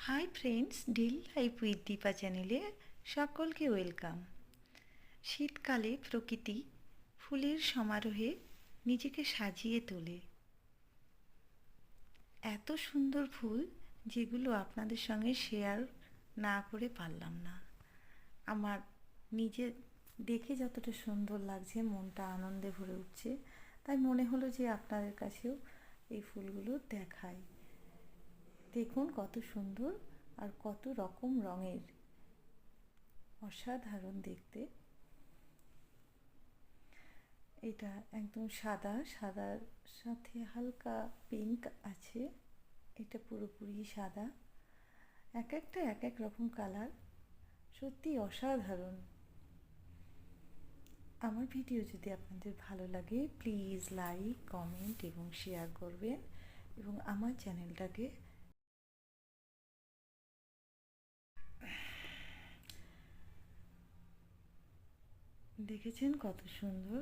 High friends, daily life with Dipa চ্যানেলে সকলকে welcome. শীতকালে প্রকৃতি ফুলের সমারোহে নিজেকে সাজিয়ে তোলে। এত সুন্দর ফুল যেগুলো আপনাদের সঙ্গে শেয়ার না করে পারলাম না। আমার নিজে দেখে যতটা সুন্দর লাগছে, মনটা আনন্দে ভরে উঠছে, তাই মনে হলো যে আপনাদের কাছেও এই ফুলগুলো দেখাই। দেখুন কত সুন্দর আর কত রকম রঙের, অসাধারণ দেখতে। এটা একদম সাদা, সাদার সাথে হালকা পিঙ্ক আছে। এটা পুরোপুরি সাদা, এক একটা এক এক রকম কালার, সত্যি অসাধারণ। আমার ভিডিও যদি আপনাদের ভালো লাগে প্লিজ লাইক, কমেন্ট এবং শেয়ার করবেন, এবং আমার চ্যানেলটাকে দেখেছেন কত সুন্দর।